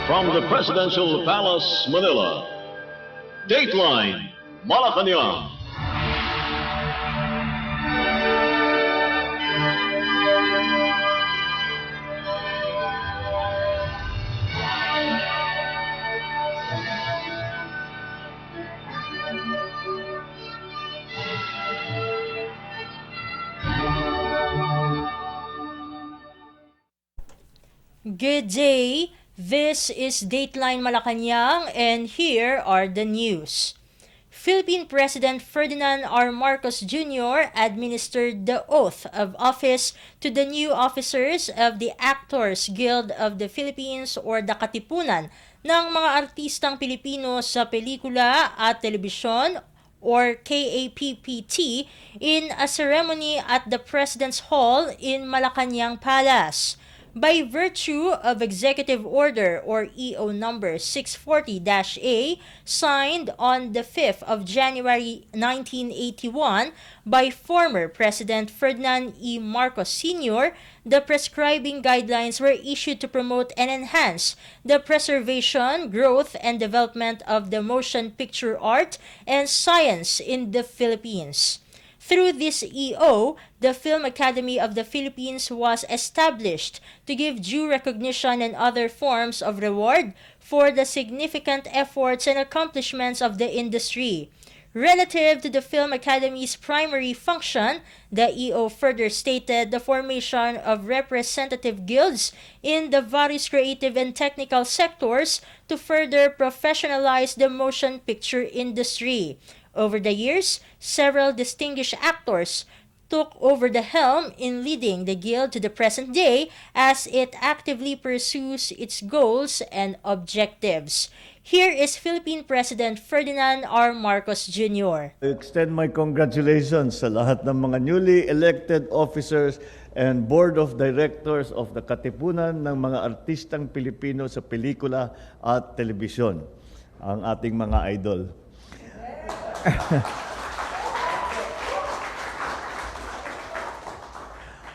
From the Presidential Palace, Manila, Dateline Malacañang. Good day, this is Dateline Malacañang and here are the news. Philippine President Ferdinand R. Marcos Jr. administered the oath of office to the new officers of the Actors Guild of the Philippines or the Katipunan ng mga artistang Pilipino sa pelikula at telebisyon or KAPPT in a ceremony at the President's Hall in Malacañang Palace. By virtue of Executive Order or EO number 640-A signed on the 5th of January 1981 by former President Ferdinand E. Marcos Sr., the prescribing guidelines were issued to promote and enhance the preservation, growth, and development of the motion picture art and science in the Philippines. Through this EO, the Film Academy of the Philippines was established to give due recognition and other forms of reward for the significant efforts and accomplishments of the industry. Relative to the Film Academy's primary function, the EO further stated the formation of representative guilds in the various creative and technical sectors to further professionalize the motion picture industry. Over the years, several distinguished actors took over the helm in leading the guild to the present day as it actively pursues its goals and objectives. Here is Philippine President Ferdinand R. Marcos Jr. I extend my congratulations sa lahat ng mga newly elected officers and board of directors of the Katipunan ng mga artistang Pilipino sa pelikula at telebisyon, ang ating mga idol.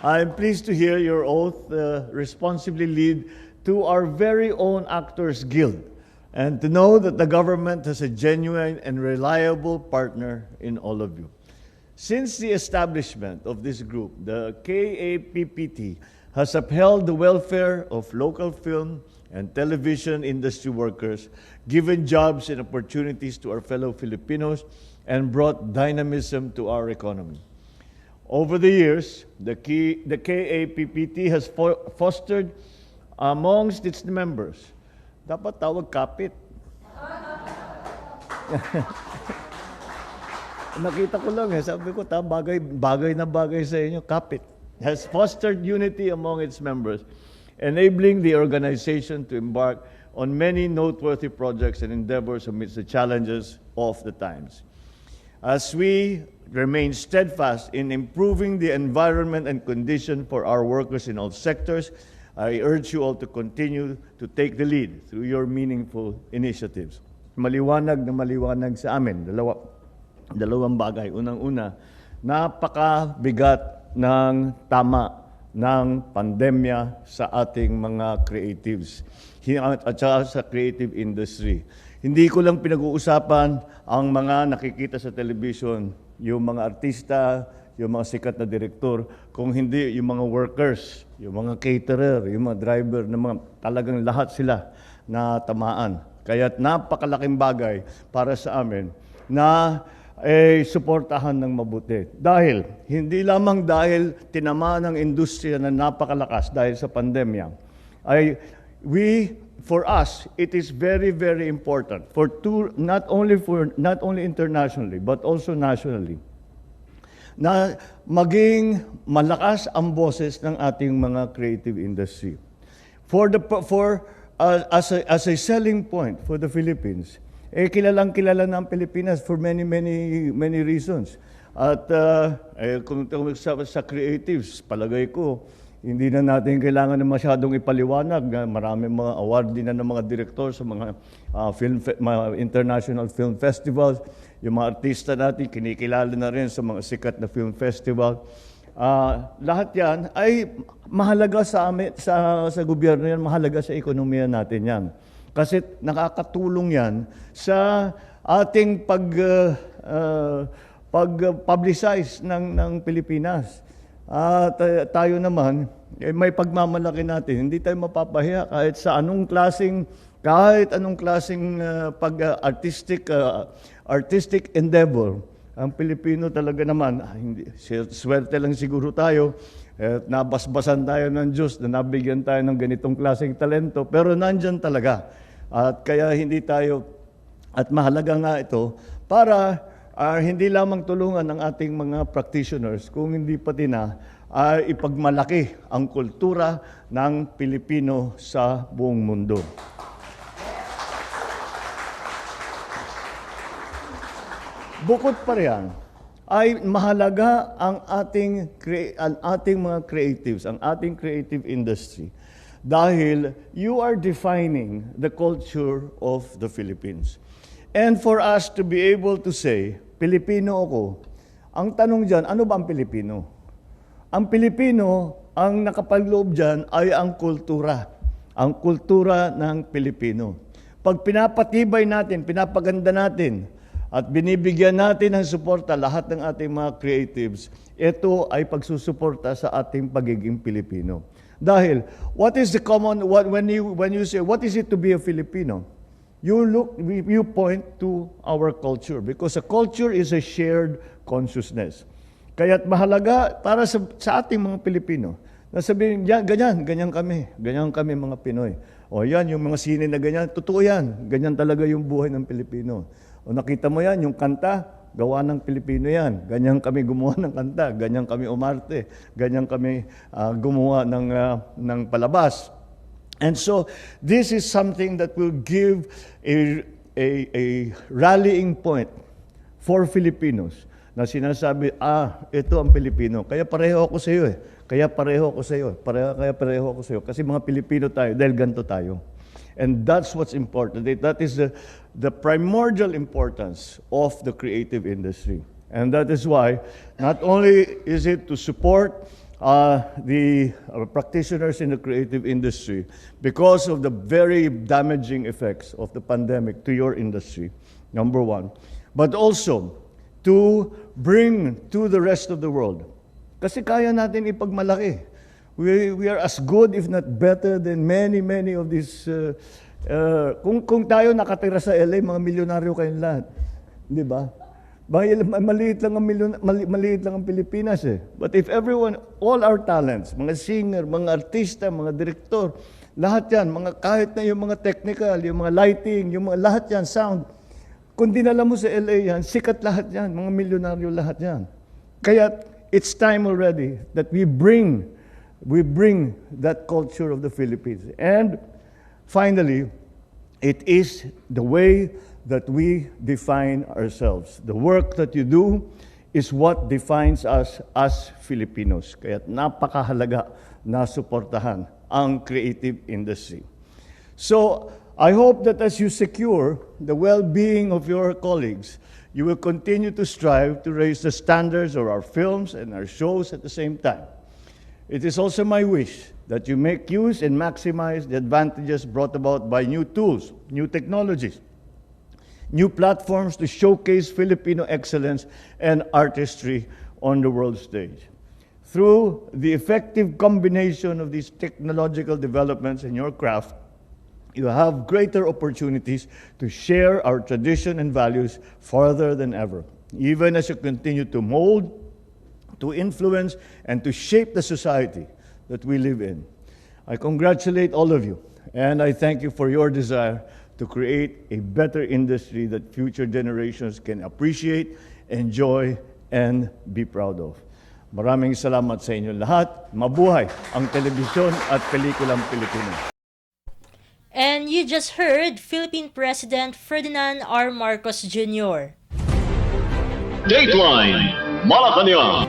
I am pleased to hear your oath responsibly lead to our very own Actors Guild and to know that the government has a genuine and reliable partner in all of you. Since the establishment of this group, the KAPPT has upheld the welfare of local film and television industry workers, given jobs and opportunities to our fellow Filipinos, and brought dynamism to our economy. Over the years, the KAPPT has fostered amongst its members, dapat tawag kapit. Nakita ko lang sabi ko, bagay na bagay sa inyo, kapit. Has fostered unity among its members, enabling the organization to embark on many noteworthy projects and endeavors amidst the challenges of the times. As we remain steadfast in improving the environment and condition for our workers in all sectors, I urge you all to continue to take the lead through your meaningful initiatives. Maliwanag na maliwanag sa amin, dalawang bagay. Unang-una, napakabigat ng tama ng pandemya sa ating mga creatives at sa creative industry. Hindi ko lang pinag-uusapan ang mga nakikita sa television, yung mga artista, yung mga sikat na direktor, kung hindi yung mga workers, yung mga caterer, yung mga driver, na mga talagang lahat sila na tamaan. Kaya't napakalaking bagay para sa amin na suportahan ng mabuti. Dahil, hindi lamang dahil tinamaan ng industriya na napakalakas dahil sa pandemya, for us, it is very, very important not only internationally, but also nationally, na maging malakas ang boses ng ating mga creative industry. As a selling point for the Philippines, kilalang-kilala ng Pilipinas for many reasons. At kung sa creatives, palagay ko, hindi na natin kailangan na masyadong ipaliwanag. Maraming mga award din na ng mga direktor sa mga international film festivals. Yung mga artista natin, kinikilala na rin sa mga sikat na film festival. Lahat yan ay mahalaga sa gobyerno yan, mahalaga sa ekonomiya natin yan. Kasi nakakatulong yan sa ating pag-publicize ng Pilipinas. At tayo naman, may pagmamalaki natin. Hindi tayo mapapahiya kahit anong klaseng artistic endeavor. Ang Pilipino talaga naman, hindi, swerte lang siguro tayo, nabasbasan tayo ng Diyos na nabigyan tayo ng ganitong klaseng talento, pero nandyan talaga. At kaya mahalaga nga ito para hindi lamang tulungan ng ating mga practitioners, kung hindi pati na ipagmalaki ang kultura ng Pilipino sa buong mundo. Bukod pa riyan, ay mahalaga ang ating mga creatives, ang ating creative industry. Dahil you are defining the culture of the Philippines. And for us to be able to say, Pilipino ako, ang tanong dyan, ano ba ang Pilipino? Ang Pilipino, ang nakapagloob dyan ay ang kultura ng Pilipino. Pag pinapatibay natin, pinapaganda natin, at binibigyan natin ng suporta lahat ng ating mga creatives, ito ay pagsusuporta sa ating pagiging Pilipino. Dahil, when you say, what is it to be a Filipino? You point to our culture because a culture is a shared consciousness. Kaya't mahalaga para sa ating mga Pilipino na sabihin, ganyan kami mga Pinoy. O yan, yung mga sine na ganyan, totoo yan, ganyan talaga yung buhay ng Pilipino. O nakita mo yan, yung kanta, gawa ng Pilipino yan. Ganyan kami gumawa ng kanta, ganyan kami umarte, ganyan kami gumawa ng palabas. And so, this is something that will give a rallying point for Filipinos na sinasabi, ito ang Pilipino. Kaya pareho ako sa iyo eh. Kaya pareho ako sa iyo. Kasi mga Pilipino tayo, dahil ganito tayo. And that's what's important. That is the primordial importance of the creative industry. And that is why, not only is it to support the practitioners in the creative industry because of the very damaging effects of the pandemic to your industry, number one, but also to bring to the rest of the world. Kasi kaya natin ipagmalaki. We are as good, if not better, than many of these. Kung tayo nakatira sa LA, mga milyonaryo kayong lahat. Di ba? Maliit lang ang Pilipinas eh. But if all our talents, mga singer, mga artista, mga direktor, lahat yan, kahit na yung mga technical, yung mga lighting, yung mga lahat yan, sound, kung dinala mo sa LA yan, sikat lahat yan, mga milyonaryo lahat yan. Kaya it's time already that we bring that culture of the Philippines. And finally, it is the way that we define ourselves. The work that you do is what defines us as Filipinos. Kaya napakahalaga na suportahan ang creative industry. So, I hope that as you secure the well-being of your colleagues, you will continue to strive to raise the standards of our films and our shows at the same time. It is also my wish that you make use and maximize the advantages brought about by new tools, new technologies, new platforms to showcase Filipino excellence and artistry on the world stage. Through the effective combination of these technological developments in your craft, you have greater opportunities to share our tradition and values farther than ever, even as you continue to mold, to influence, and to shape the society that we live in. I congratulate all of you, and I thank you for your desire to create a better industry that future generations can appreciate, enjoy, and be proud of. Maraming salamat sa inyo lahat. Mabuhay ang telebisyon at pelikulang Pilipino. And you just heard Philippine President Ferdinand R. Marcos Jr. Dateline Malacañang.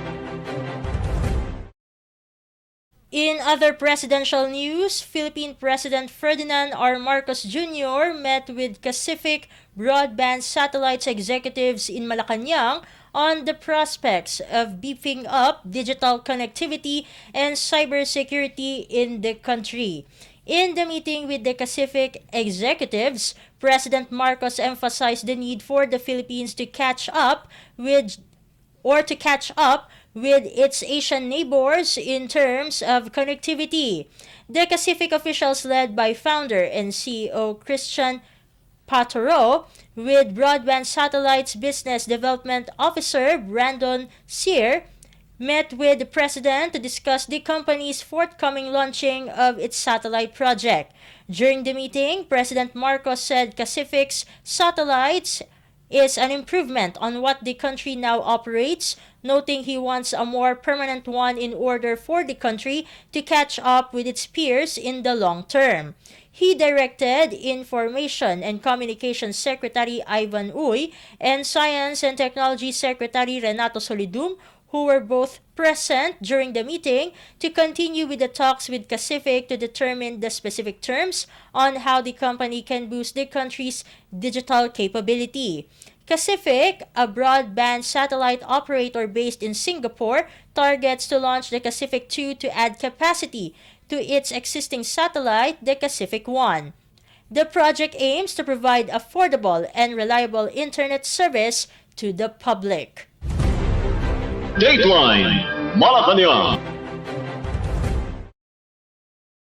In other presidential news, Philippine President Ferdinand R. Marcos Jr. met with Pacific Broadband Satellites executives in Malacañang on the prospects of beefing up digital connectivity and cybersecurity in the country. In the meeting with the Pacific executives, President Marcos emphasized the need for the Philippines to catch up with its Asian neighbors in terms of connectivity. The Pacific officials, led by founder and CEO Christian Patoro, with Broadband Satellites Business Development Officer Brandon Sear, met with the president to discuss the company's forthcoming launching of its satellite project. During the meeting, President Marcos said Pacific's satellites is an improvement on what the country now operates, noting he wants a more permanent one in order for the country to catch up with its peers in the long term. He directed Information and Communications Secretary Ivan Uy and Science and Technology Secretary Renato Solidum, who were both present during the meeting, to continue with the talks with Pacific to determine the specific terms on how the company can boost the country's digital capability. Pacific, a broadband satellite operator based in Singapore, targets to launch the Pacific 2 to add capacity to its existing satellite, the Pacific 1. The project aims to provide affordable and reliable internet service to the public. Dateline Malacañang.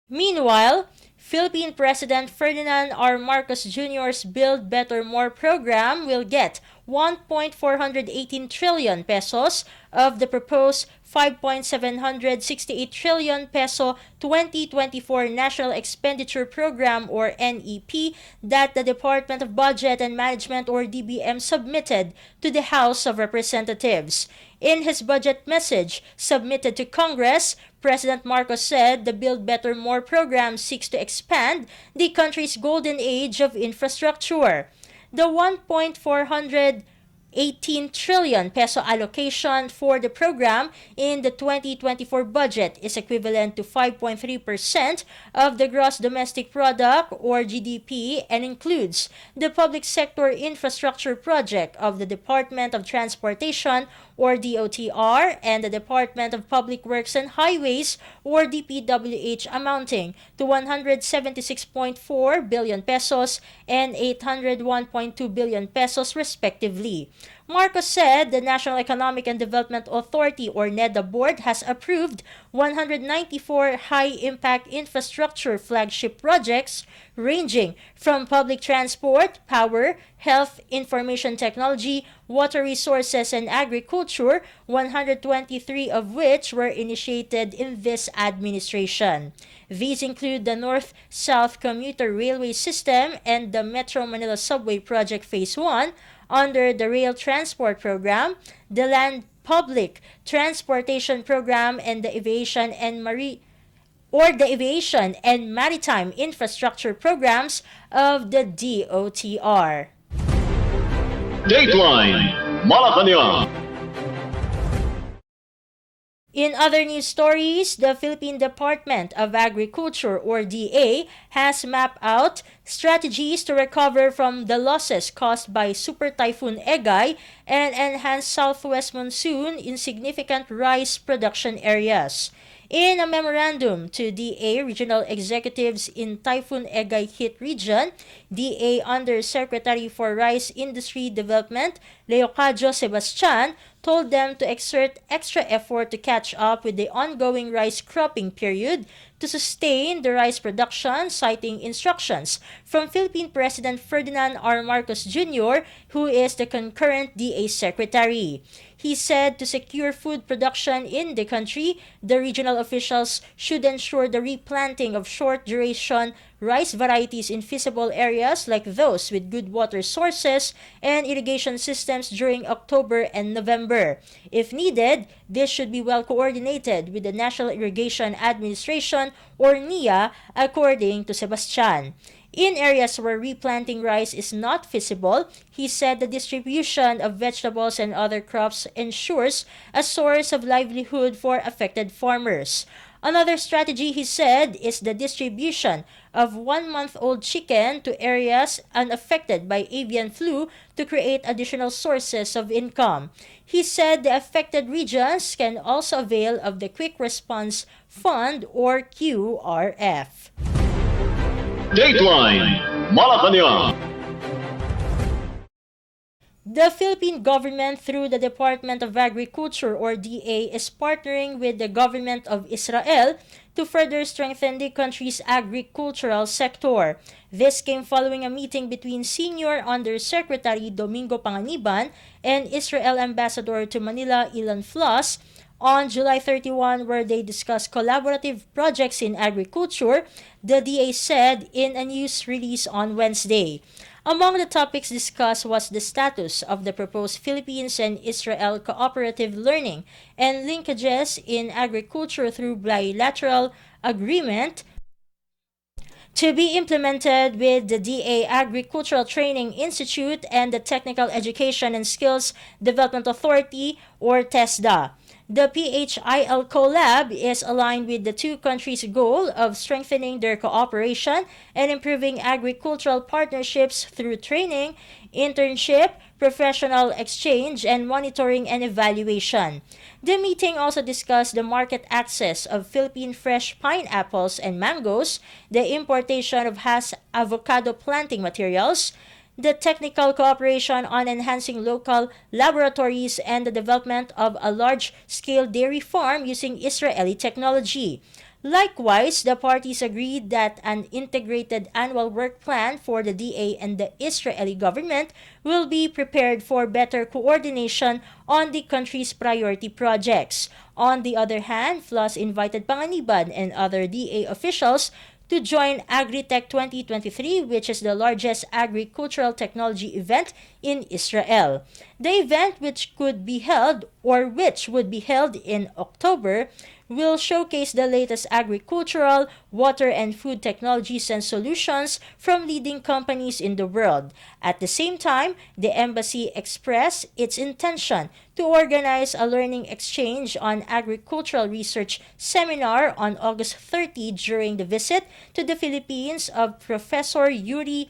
Meanwhile, Philippine President Ferdinand R. Marcos Jr.'s Build Better More program will get 1.418 trillion pesos of the proposed 5.768 trillion peso 2024 National Expenditure Program or NEP that the Department of Budget and Management or DBM submitted to the House of Representatives. In his budget message submitted to Congress, President Marcos said the Build Better More program seeks to expand the country's golden age of infrastructure. The 1.418 trillion peso allocation for the program in the 2024 budget is equivalent to 5.3% of the gross domestic product or GDP and includes the public sector infrastructure project of the Department of Transportation or DOTR and the Department of Public Works and Highways or DPWH amounting to 176.4 billion pesos and 801.2 billion pesos respectively. Marcos said the National Economic and Development Authority or NEDA board has approved 194 high-impact infrastructure flagship projects ranging from public transport, power, health, information technology, water resources, and agriculture, 123 of which were initiated in this administration. These include the North-South Commuter Railway System and the Metro Manila Subway Project Phase 1, under the Rail Transport Program, the Land Public Transportation Program, and the Aviation and Maritime Infrastructure Programs of the DOTR. Dateline Malacañang. In other news stories, the Philippine Department of Agriculture or DA has mapped out strategies to recover from the losses caused by Super Typhoon Egay and enhanced southwest monsoon in significant rice production areas. In a memorandum to DA regional executives in Typhoon Egay hit region, DA Undersecretary for Rice Industry Development, Leocadio Sebastian, told them to exert extra effort to catch up with the ongoing rice cropping period to sustain the rice production, citing instructions from Philippine President Ferdinand R. Marcos Jr., who is the concurrent DA Secretary. He said to secure food production in the country, the regional officials should ensure the replanting of short-duration rice varieties in feasible areas like those with good water sources and irrigation systems during October and November. If needed, this should be well coordinated with the National Irrigation Administration or NIA, according to Sebastian. In areas where replanting rice is not feasible, he said the distribution of vegetables and other crops ensures a source of livelihood for affected farmers. Another strategy, he said, is the distribution of 1-month-old chicken to areas unaffected by avian flu to create additional sources of income. He said the affected regions can also avail of the Quick Response Fund or QRF. Dateline Malacañang. The Philippine government, through the Department of Agriculture or DA, is partnering with the government of Israel to further strengthen the country's agricultural sector. This came following a meeting between Senior Undersecretary Domingo Panganiban and Israel Ambassador to Manila Ilan Flas on July 31, where they discussed collaborative projects in agriculture, the DA said in a news release on Wednesday. Among the topics discussed was the status of the proposed Philippines and Israel cooperative learning and linkages in agriculture through bilateral agreement to be implemented with the DA Agricultural Training Institute and the Technical Education and Skills Development Authority or TESDA. The PHIL collab is aligned with the two countries' goal of strengthening their cooperation and improving agricultural partnerships through training, internship, professional exchange, and monitoring and evaluation. The meeting also discussed the market access of Philippine fresh pineapples and mangoes, the importation of avocado planting materials, the technical cooperation on enhancing local laboratories, and the development of a large-scale dairy farm using Israeli technology. Likewise, the parties agreed that an integrated annual work plan for the DA and the Israeli government will be prepared for better coordination on the country's priority projects. On the other hand, Flas invited Panganiban and other DA officials to join Agritech 2023, which is the largest agricultural technology event in Israel. The event, which would be held in October, will showcase the latest agricultural, water, and food technologies and solutions from leading companies in the world. At the same time, the embassy expressed its intention to organize a learning exchange on agricultural research seminar on August 30 during the visit to the Philippines of Professor Yuri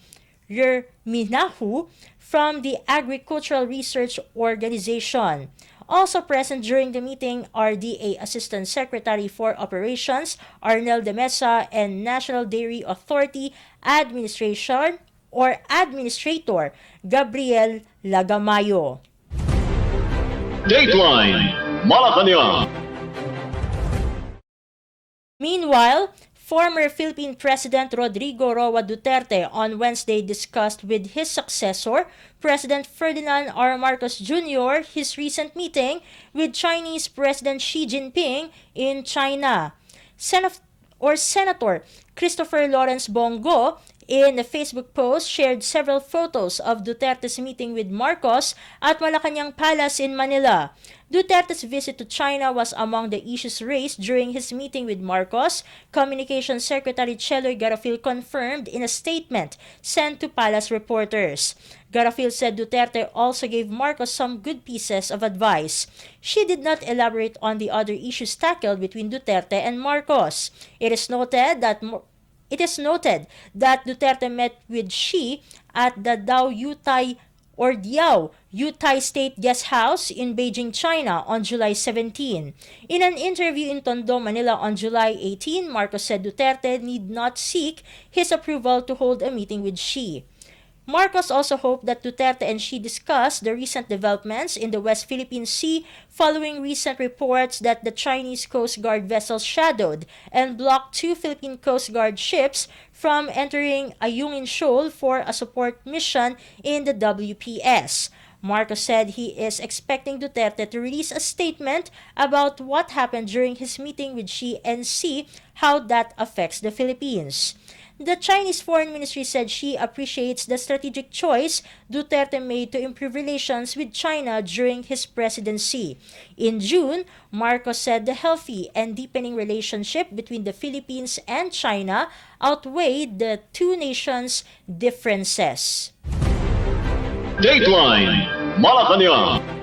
Yerminahu from the Agricultural Research Organization. Also present during the meeting are DA Assistant Secretary for Operations Arnel de Mesa and National Dairy Authority Administrator Gabriel Lagamayo. Dateline Malacañang. Meanwhile, former Philippine President Rodrigo Roa Duterte on Wednesday discussed with his successor, President Ferdinand R. Marcos Jr., his recent meeting with Chinese President Xi Jinping in China. Senator Christopher Lawrence Bongo, in a Facebook post, shared several photos of Duterte's meeting with Marcos at Malacañang Palace in Manila. Duterte's visit to China was among the issues raised during his meeting with Marcos, Communications Secretary Cheloy Garafil confirmed in a statement sent to Palace reporters. Garafil said Duterte also gave Marcos some good pieces of advice. She did not elaborate on the other issues tackled between Duterte and Marcos. It is noted that Duterte met with Xi at the Diao Yutai State Guest House in Beijing, China on July 17. In an interview in Tondo, Manila on July 18, Marcos said Duterte need not seek his approval to hold a meeting with Xi. Marcos also hoped that Duterte and Xi discuss the recent developments in the West Philippine Sea following recent reports that the Chinese Coast Guard vessels shadowed and blocked two Philippine Coast Guard ships from entering Ayungin Shoal for a support mission in the WPS. Marcos said he is expecting Duterte to release a statement about what happened during his meeting with Xi and see how that affects the Philippines. The Chinese Foreign Ministry said Xi appreciates the strategic choice Duterte made to improve relations with China during his presidency. In June, Marcos said the healthy and deepening relationship between the Philippines and China outweighed the two nations' differences. Dateline Malacañang.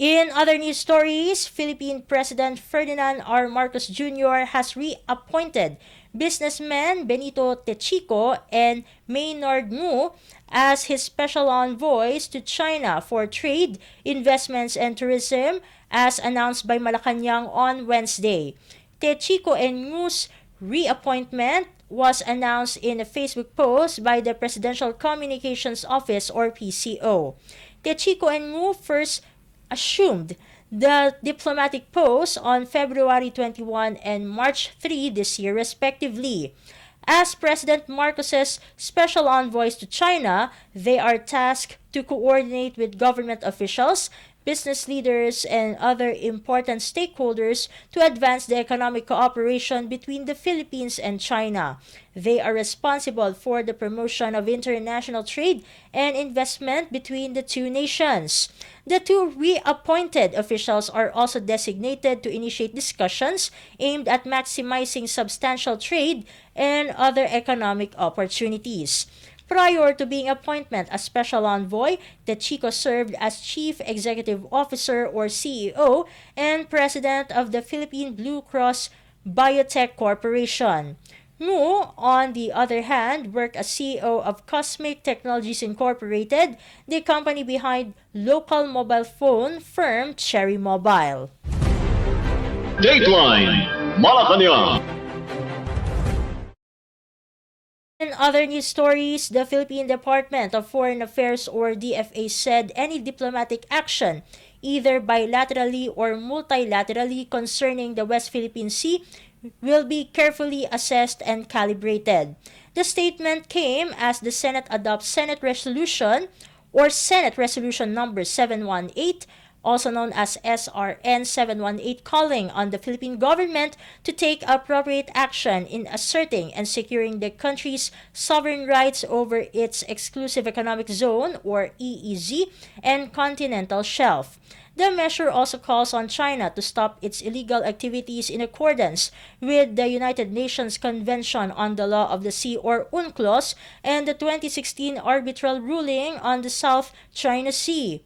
In other news stories, Philippine President Ferdinand R. Marcos Jr. has reappointed businessmen Benito Techico and Maynard Ngu as his special envoys to China for trade, investments, and tourism, as announced by Malacañang on Wednesday. Techico and Ngu's reappointment was announced in a Facebook post by the Presidential Communications Office or PCO. Techico and Ngu first assumed the diplomatic post on February 21 and March 3 this year respectively. As President Marcos's special envoys to China, they are tasked to coordinate with government officials, business leaders, and other important stakeholders to advance the economic cooperation between the Philippines and China. They are responsible for the promotion of international trade and investment between the two nations. The two reappointed officials are also designated to initiate discussions aimed at maximizing substantial trade and other economic opportunities. Prior to being appointed as Special Envoy, Techico served as Chief Executive Officer or CEO and President of the Philippine Blue Cross Biotech Corporation. Ngu, on the other hand, worked as CEO of Cosmic Technologies Incorporated, the company behind local mobile phone firm Cherry Mobile. Dateline Malacañang. In other news stories, the Philippine Department of Foreign Affairs or DFA said any diplomatic action, either bilaterally or multilaterally concerning the West Philippine Sea, will be carefully assessed and calibrated. The statement came as the Senate adopts Senate Resolution number 718, also known as SRN 718, calling on the Philippine government to take appropriate action in asserting and securing the country's sovereign rights over its exclusive economic zone or EEZ and continental shelf. The measure also calls on China to stop its illegal activities in accordance with the United Nations Convention on the Law of the Sea or UNCLOS and the 2016 arbitral ruling on the South China Sea.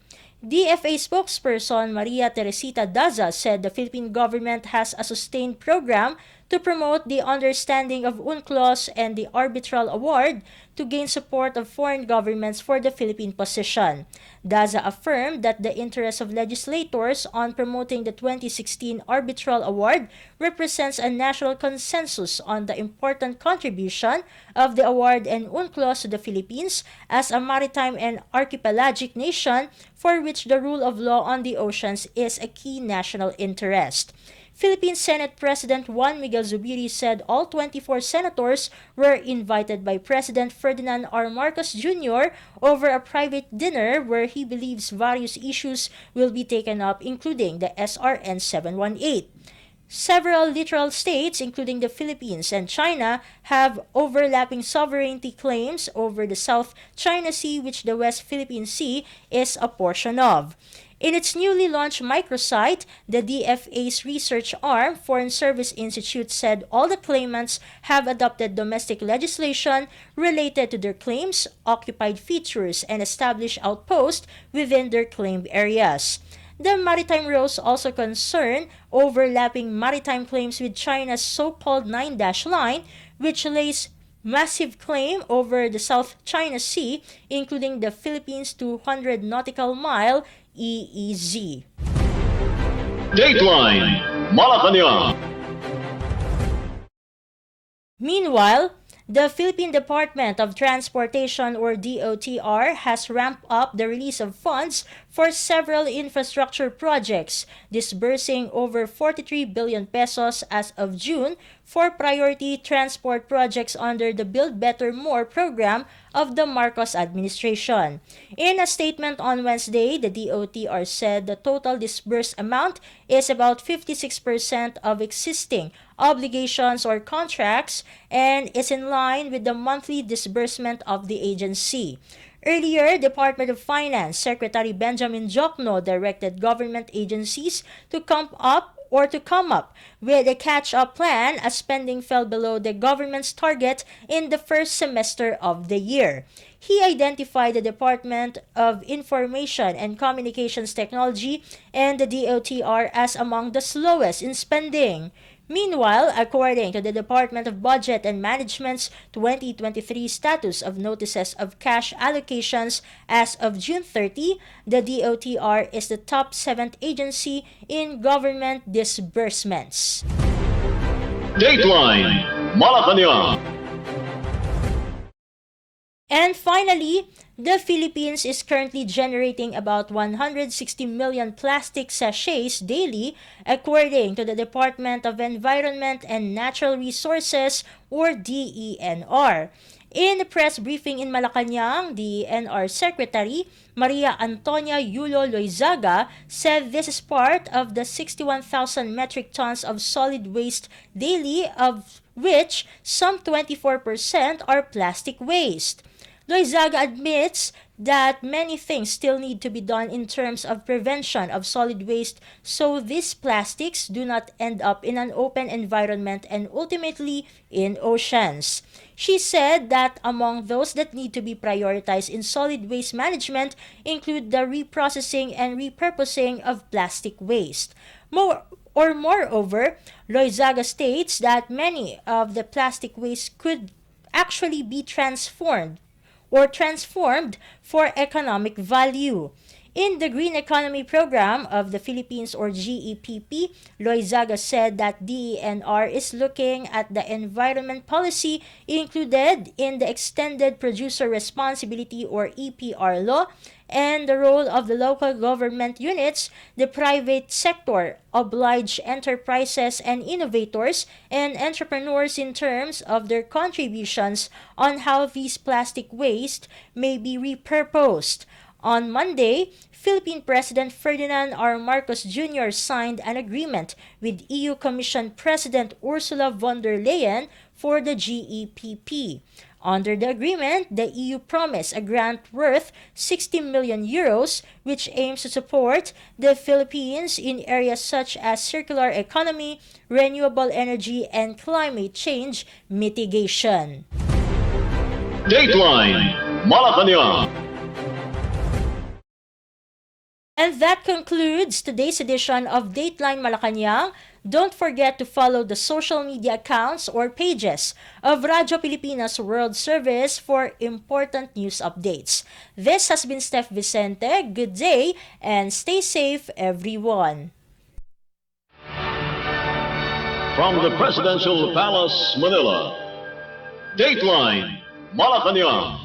DFA spokesperson Maria Teresita Daza said the Philippine government has a sustained program to promote the understanding of UNCLOS and the arbitral award to gain support of foreign governments for the Philippine position. Daza affirmed that the interest of legislators on promoting the 2016 arbitral award represents a national consensus on the important contribution of the award and UNCLOS to the Philippines as a maritime and archipelagic nation for which the rule of law on the oceans is a key national interest. Philippine Senate President Juan Miguel Zubiri said all 24 senators were invited by President Ferdinand R. Marcos Jr. over a private dinner where he believes various issues will be taken up, including the SRN 718. Several littoral states, including the Philippines and China, have overlapping sovereignty claims over the South China Sea, which the West Philippine Sea is a portion of. In its newly launched microsite, the DFA's research arm, Foreign Service Institute, said all the claimants have adopted domestic legislation related to their claims, occupied features, and established outposts within their claimed areas. The maritime rules also concern overlapping maritime claims with China's so-called 9-dash line, which lays massive claim over the South China Sea, including the Philippines' 200 nautical mile EEZ. Dateline Malacañang. Meanwhile, the Philippine Department of Transportation or DOTR has ramped up the release of funds for several infrastructure projects, disbursing over 43 billion pesos as of June for priority transport projects under the Build Better More program of the Marcos administration. In a statement on Wednesday, the DOTR said the total disbursed amount is about 56% of existing obligations or contracts and is in line with the monthly disbursement of the agency. Earlier, Department of Finance Secretary Benjamin Jokno directed government agencies to come up with a catch-up plan as spending fell below the government's target in the first semester of the year. He identified the Department of Information and Communications Technology and the DOTR as among the slowest in spending. Meanwhile, according to the Department of Budget and Management's 2023 status of notices of cash allocations as of June 30, the DOTR is the top 7th agency in government disbursements. Dateline Malacañang. And finally, the Philippines is currently generating about 160 million plastic sachets daily, according to the Department of Environment and Natural Resources, or DENR. In a press briefing in Malacañang, the DENR Secretary Maria Antonia Yulo Loizaga said this is part of the 61,000 metric tons of solid waste daily, of which some 24% are plastic waste. Loizaga admits that many things still need to be done in terms of prevention of solid waste so these plastics do not end up in an open environment and ultimately in oceans. She said that among those that need to be prioritized in solid waste management include the reprocessing and repurposing of plastic waste. Moreover, Loizaga states that many of the plastic waste could actually be transformed for economic value. In the Green Economy Program of the Philippines, or GEPP, Loizaga said that DENR is looking at the environment policy included in the Extended Producer Responsibility, or EPR law, and the role of the local government units, the private sector, obliged enterprises and innovators and entrepreneurs in terms of their contributions on how these plastic waste may be repurposed. On Monday, Philippine President Ferdinand R. Marcos Jr. signed an agreement with EU Commission President Ursula von der Leyen for the GEPP. Under the agreement, the EU promised a grant worth 60 million euros, which aims to support the Philippines in areas such as circular economy, renewable energy, and climate change mitigation. Dateline Malacañang. And that concludes today's edition of Dateline Malacañang. Don't forget to follow the social media accounts or pages of Radyo Pilipinas World Service for important news updates. This has been Steph Vicente. Good day and stay safe, everyone. From the Presidential Palace, Manila, Dateline Malacañang.